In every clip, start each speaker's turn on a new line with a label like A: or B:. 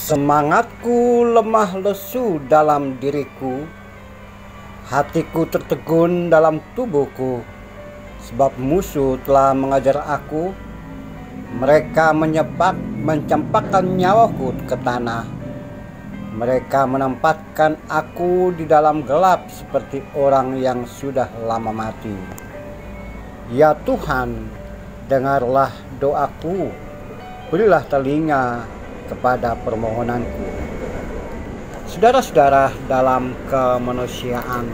A: Semangatku lemah lesu dalam diriku, hatiku tertegun dalam tubuhku, sebab musuh telah mengajar aku. Mereka mencampakkan nyawaku ke tanah. Mereka menempatkan aku di dalam gelap seperti orang yang sudah lama mati. Ya Tuhan, dengarlah doaku, berilah telinga kepada permohonanku. Saudara-saudara, dalam kemanusiaan,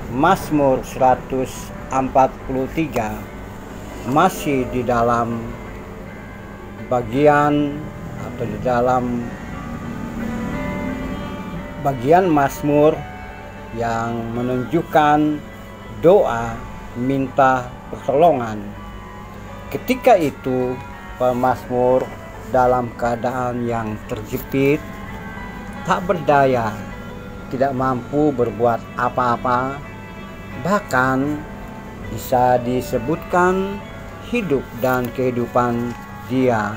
A: Mazmur 143 masih di dalam bagian atau di dalam bagian Mazmur yang menunjukkan doa minta pertolongan. Ketika itu pemazmur dalam keadaan yang terjepit, tak berdaya, tidak mampu berbuat apa-apa, bahkan bisa disebutkan hidup dan kehidupan dia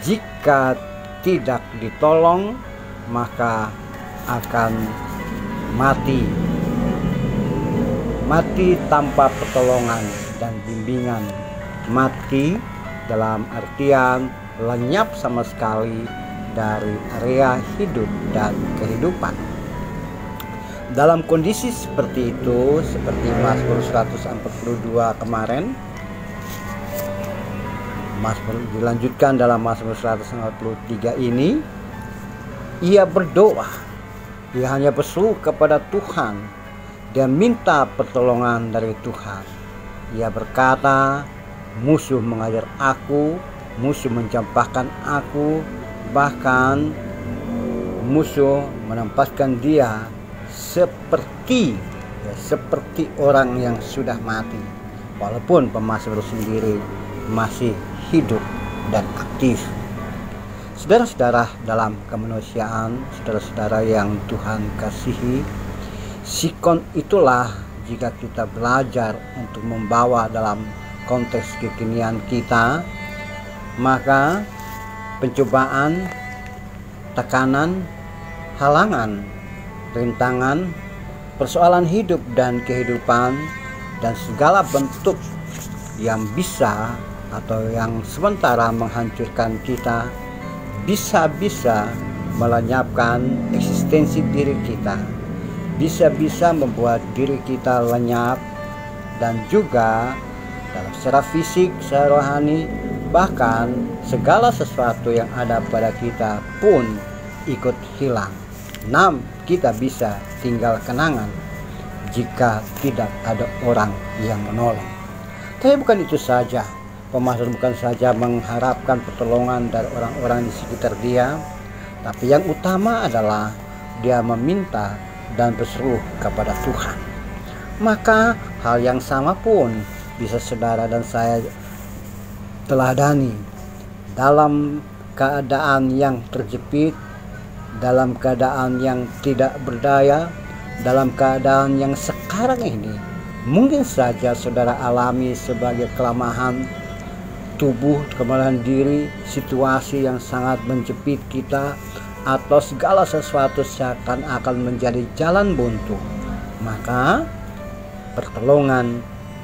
A: jika tidak ditolong maka akan mati tanpa pertolongan dan bimbingan. Mati dalam artian lenyap sama sekali dari area hidup dan kehidupan. Dalam kondisi seperti itu, seperti Mazmur 142 kemarin, Mazmur dilanjutkan dalam Mazmur 143 ini, ia berdoa, dia hanya berseru kepada Tuhan, dia minta pertolongan dari Tuhan. Ia berkata, musuh mengajar aku, musuh mencampakkan aku, bahkan musuh menempatkan dia seperti orang yang sudah mati, walaupun pemazmur sendiri masih hidup dan aktif. Saudara-saudara dalam kemanusiaan, saudara-saudara yang Tuhan kasihi, sikon itulah jika kita belajar untuk membawa dalam konteks kekinian kita, maka pencobaan, tekanan, halangan, rintangan, persoalan hidup dan kehidupan, dan segala bentuk yang bisa atau yang sementara menghancurkan kita, bisa-bisa melenyapkan eksistensi diri kita, bisa-bisa membuat diri kita lenyap, dan juga dalam secara fisik, secara rohani, bahkan segala sesuatu yang ada pada kita pun ikut hilang. Kita bisa tinggal kenangan jika tidak ada orang yang menolong. Tapi bukan itu saja, pemazmur bukan saja mengharapkan pertolongan dari orang-orang di sekitar dia, tapi yang utama adalah dia meminta dan berseru kepada Tuhan. Maka hal yang sama pun bisa saudara dan saya teladani dalam keadaan yang terjepit, dalam keadaan yang tidak berdaya, dalam keadaan yang sekarang ini mungkin saja saudara alami sebagai kelemahan tubuh, kelemahan diri, situasi yang sangat menjepit kita, atau segala sesuatu seakan-akan menjadi jalan buntu. Maka pertolongan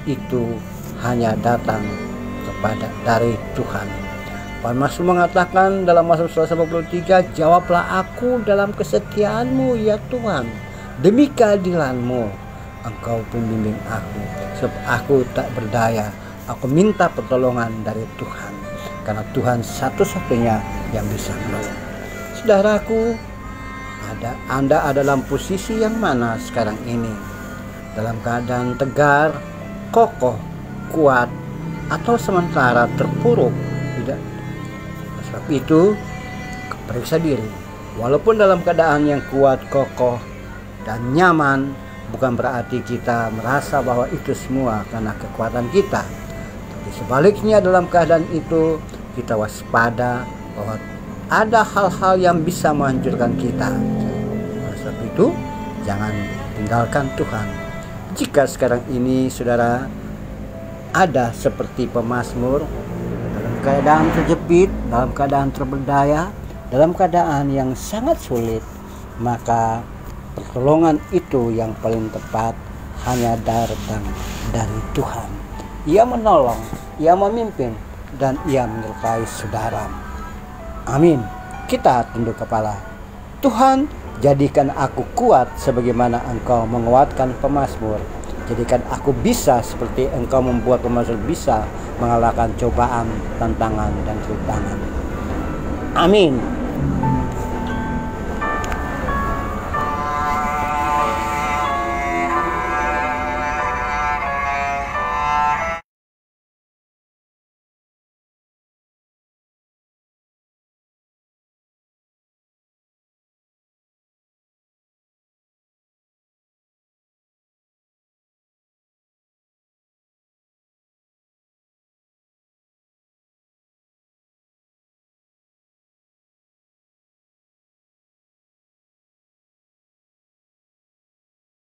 A: itu hanya datang dari Tuhan. Mazmur mengatakan dalam Mazmur 143, jawablah aku dalam kesetiaanmu ya Tuhan, demi keadilanmu engkau pembimbing aku, sebab aku tak berdaya. Aku minta pertolongan dari Tuhan, karena Tuhan satu-satunya yang bisa menolong. Saudaraku, Anda ada dalam posisi yang mana sekarang ini? Dalam keadaan tegar, kokoh, kuat, atau sementara terpuruk? Tidak. Sebab itu, periksa diri. Walaupun dalam keadaan yang kuat, kokoh, dan nyaman, bukan berarti kita merasa bahwa itu semua karena kekuatan kita. Tapi sebaliknya dalam keadaan itu, kita waspada bahwa ada hal-hal yang bisa menghancurkan kita. Oleh sebab itu, jangan tinggalkan Tuhan. Jika sekarang ini saudara ada seperti pemazmur dalam keadaan terjepit, dalam keadaan terberdaya, dalam keadaan yang sangat sulit, maka pertolongan itu yang paling tepat hanya datang dari Tuhan. Ia menolong, Ia memimpin, dan Ia menyertai saudara. Amin. Kita tunduk kepala. Tuhan, jadikan aku kuat sebagaimana Engkau menguatkan pemazmur. Jadikan aku bisa seperti Engkau membuat pemazmur bisa mengalahkan cobaan, tantangan, dan rintangan. Amin.